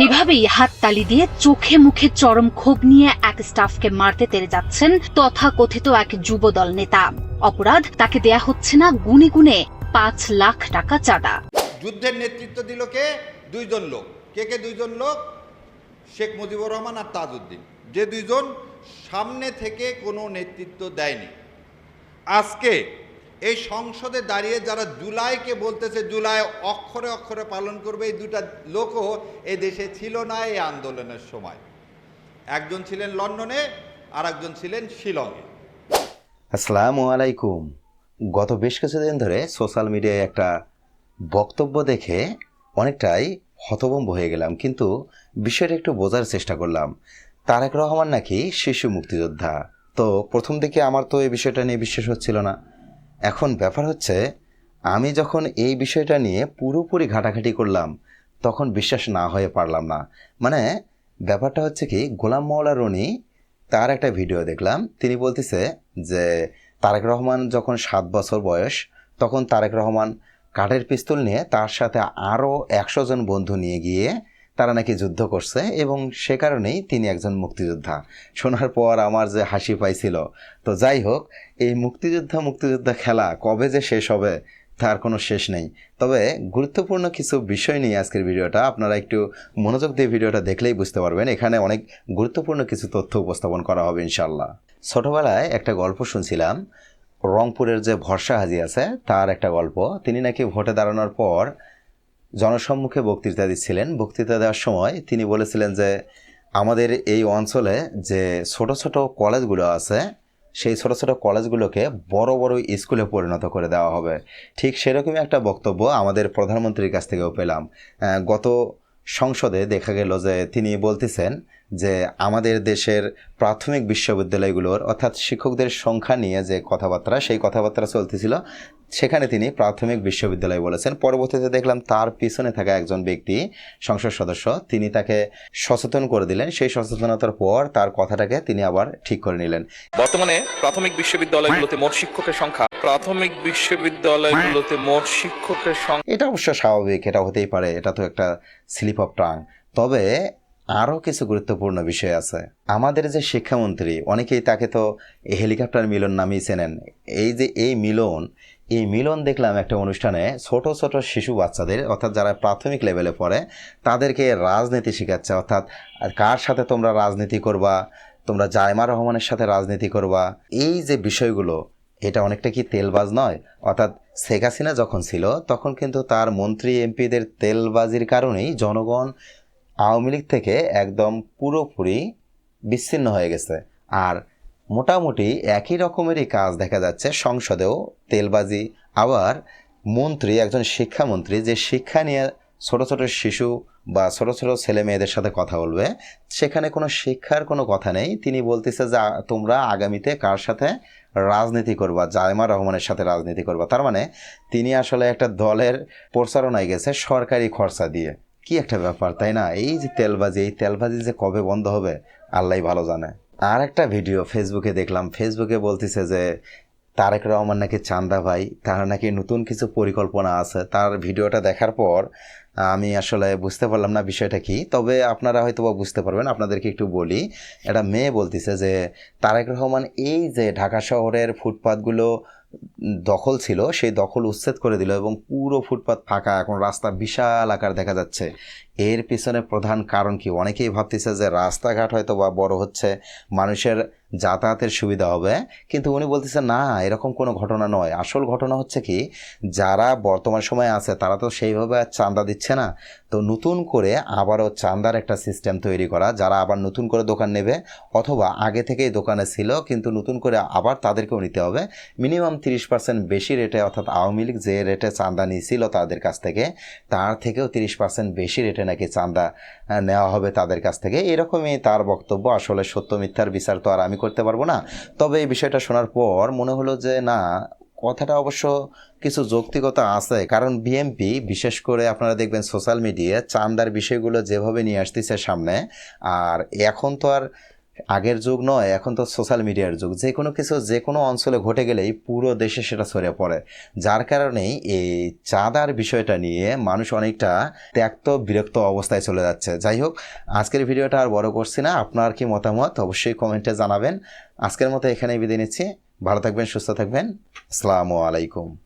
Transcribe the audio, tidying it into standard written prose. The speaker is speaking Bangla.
এভাবেই হাততালি দিয়ে চোখে মুখে চরম ক্ষোভ নিয়ে এক স্টাফকে মারতে তেড়ে যাচ্ছেন তথাকথিত এক যুবদল নেতা। অপরাধ, তাকে দেয়া হচ্ছে না গুনে গুনে 5 লাখ টাকা চাঁদা। যুদ্ধের নেতৃত্ব দিল কে? দুইজন লোক। কে দুইজন লোক? শেখ মুজিবুর রহমান আর তাজউদ্দিন, যে দুইজন সামনে থেকে কোনো নেতৃত্ব দেয়নি। আজকে এই সংসদে দাঁড়িয়ে যারা জুলাইকে বলতেছে জুলাই অক্ষরে অক্ষরে পালন করবে, এই দুটা লোকও এই দেশে ছিল না এই আন্দোলনের সময়। একজন ছিলেন লন্ডনে আর একজন ছিলেন শিলংয়ে। আসসালামু আলাইকুম। গত বেশ কিছুদিন ধরে সোশ্যাল মিডিয়ায় একটা বক্তব্য দেখে অনেকটাই হতভম্ব হয়ে গেলাম, কিন্তু বিষয়টা একটু বোঝার চেষ্টা করলাম। তারেক রহমান নাকি শিশু মুক্তিযোদ্ধা। তো প্রথম দিকে আমার তো এই বিষয়টা নিয়ে বিশ্বাস হচ্ছিল না। এখন ব্যাপার হচ্ছে, আমি যখন এই বিষয়টা নিয়ে পুরোপুরি ঘাটাঘাটি করলাম তখন বিশ্বাস না হয়ে পারলাম না। মানে ব্যাপারটা হচ্ছে কি, গোলাম মাওলা রনি তার একটা ভিডিও দেখলাম। তিনি বলতেছে যে তারেক রহমান যখন 7 বছর বয়স, তখন তারেক রহমান কাঠের পিস্তল নিয়ে তার সাথে আরও 100 জন বন্ধু নিয়ে গিয়ে তারা নাকি যুদ্ধ করছে এবং সে কারণেই তিনি একজন মুক্তিযোদ্ধা। শোনার পর আমার যে হাসি পাইছিল। তো যাই হোক, এই মুক্তিযোদ্ধা খেলা কবে যে শেষ হবে তার কোনো শেষ নেই। তবে গুরুত্বপূর্ণ কিছু বিষয় নিয়ে আজকের ভিডিওটা, আপনারা একটু মনোযোগ দিয়ে ভিডিওটা দেখলেই বুঝতে পারবেন। এখানে অনেক গুরুত্বপূর্ণ কিছু তথ্য উপস্থাপন করা হবে ইনশাল্লাহ। ছোটবেলায় একটা গল্প শুনছিলাম, রংপুরের যে ভরসা হাজি আছে তার একটা গল্প। তিনি নাকি ভোটে দাঁড়ানোর পর জনসম্মুখে বক্তৃতা দিচ্ছিলেন। বক্তৃতা দেওয়ার সময় তিনি বলেছিলেন যে আমাদের এই অঞ্চলে যে ছোট ছোট কলেজগুলো আছে, সেই ছোট ছোট কলেজগুলোকে বড় বড় স্কুলে পরিণত করে দেওয়া হবে। ঠিক সেরকমই একটা বক্তব্য আমাদের প্রধানমন্ত্রীর কাছ থেকেও পেলাম। গত সংসদে দেখা গেল যে তিনি বলতেছেন যে আমাদের দেশের প্রাথমিক বিশ্ববিদ্যালয়গুলোর, অর্থাৎ শিক্ষকদের সংখ্যা নিয়ে যে কথাবার্তা, সেই কথাবার্তা চলতেছিল, সেখানে তিনি প্রাথমিক বিশ্ববিদ্যালয় বলেছেন। পরবর্তীতে দেখলাম তার পিছনে থাকা একজন ব্যক্তি, সংসদ সদস্য, তিনি তাকে সচেতন করে দিলেন। সেই সচেতনতার পর তার কথাটাকে তিনি আবার ঠিক করে নিলেন। বর্তমানে প্রাথমিক বিশ্ববিদ্যালয়গুলোতে মোট শিক্ষকের সংখ্যা এটা অবশ্য স্বাভাবিক, এটা হতেই পারে, এটা তো একটা স্লিপ অফ টাং। তবে আরও কিছু গুরুত্বপূর্ণ বিষয় আছে। আমাদের যে শিক্ষামন্ত্রী, অনেকেই তাকে তো হেলিকপ্টার মিলন নামেই চেনেন। এই মিলন দেখলাম একটা অনুষ্ঠানে ছোট ছোট শিশু বাচ্চাদের, অর্থাৎ যারা প্রাথমিক লেভেলে পড়ে, তাদেরকে রাজনীতি শেখাচ্ছে। অর্থাৎ কার সাথে তোমরা রাজনীতি করবা, তোমরা জায়মা রহমানের সাথে রাজনীতি করবা। এই যে বিষয়গুলো, এটা অনেকটা কি তেলবাজ নয়? অর্থাৎ শেখ হাসিনা যখন ছিল তখন কিন্তু তার মন্ত্রী এমপিদের তেলবাজির কারণেই জনগণ আওয়ামী লীগ থেকে একদম পুরোপুরি বিচ্ছিন্ন হয়ে গেছে। আর মোটামুটি একই রকমেরই কাজ দেখা যাচ্ছে সংসদেও, তেলবাজি। আবার মন্ত্রী, একজন শিক্ষামন্ত্রী, যে শিক্ষা নিয়ে ছোট ছোট শিশু বা ছোট ছোট ছেলে মেয়েদের সাথে কথা বলবে, সেখানে কোনো শিক্ষার কোনো কথা নেই। তিনি বলতেছে যে তোমরা আগামীতে কার সাথে রাজনীতি করবা, জায়মা রহমানের সাথে রাজনীতি করবা। তার মানে তিনি আসলে একটা দলের প্রচারণায় গেছে সরকারি খরচা দিয়ে। কি একটা ব্যাপার, তাই না? এই যে তেলবাজি, এই তেলবাজি যে কবে বন্ধ হবে আল্লাহই ভালো জানে। আর একটা ভিডিও ফেসবুকে দেখলাম, ফেসবুকে বলতেছে যে তারেক রহমান নাকি চান্দা ভাই, তার নাকি নতুন কিছু পরিকল্পনা আছে। তার ভিডিওটা দেখার পর আমি আসলে বুঝতে পারলাম না বিষয়টা কি, তবে আপনারা হয়তো বা বুঝতে পারবেন। আপনাদেরকে একটু বলি, একটা মেয়ে বলতেছে যে তারেক রহমান এই যে ঢাকা শহরের ফুটপাতগুলো দখল ছিল, সেই দখল উচ্ছেদ করে দিল এবং পুরো ফুটপাত ফাঁকা, এখন রাস্তা বিশাল আকার দেখা যাচ্ছে। এর পিছনে প্রধান কারণ কি? অনেকেই ভাবতেছে যে রাস্তাঘাট হয়তো বা বড় হচ্ছে, মানুষের যাতায়াতের সুবিধা হবে, কিন্তু উনি বলতেছে না, এরকম কোনো ঘটনা নয়। আসল ঘটনা হচ্ছে কি, যারা বর্তমান সময়ে আছে তারা তো সেইভাবে চাঁদা দিচ্ছে না। তো নতুন করে আবারও চাঁদার একটা সিস্টেম তৈরি করা, যারা আবার নতুন করে দোকান নেবে, অথবা আগে থেকেই দোকানে ছিল কিন্তু নতুন করে আবার তাদেরকেও নিতে হবে মিনিমাম 30% বেশি রেটে। অর্থাৎ আওয়ামী লীগ যে রেটে চাঁদা নিয়েছিল তাদের কাছ থেকে, তার থেকেও 30% বেশি রেটে নাকি চাঁদা নেওয়া হবে তাদের কাছ থেকে। এরকমই তার বক্তব্য। আসলে সত্য মিথ্যার বিচার তো আর আমি করতে পারবো না। তবে এই বিষয়টা শোনার পর মনে হলো যে না, কথাটা অবশ্য কিছু যৌক্তিকতা আছে। কারণ বিএনপি, বিশেষ করে আপনারা দেখবেন সোশ্যাল মিডিয়ায় চাঁদার বিষয়গুলো যেভাবে নিয়ে আসতেছে সামনে, আর এখন তো আর আগের যুগ নয়, এখন তো সোশ্যাল মিডিয়ার যুগ। যে কোনো কিছু যে কোনো অঞ্চলে ঘটে গেলেই পুরো দেশে সেটা ছড়িয়ে পড়ে, যার কারণেই এই চাঁদার বিষয়টা নিয়ে মানুষ অনেকটা ত্যক্ত বিরক্ত অবস্থায় চলে যাচ্ছে। যাই হোক, আজকের ভিডিওটা আর বড় করছি না। আপনার কি মতামত অবশ্যই কমেন্টে জানাবেন। আজকের মতো এখানেই বিদায় নিচ্ছি। ভালো থাকবেন, সুস্থ থাকবেন। আসসালামু আলাইকুম।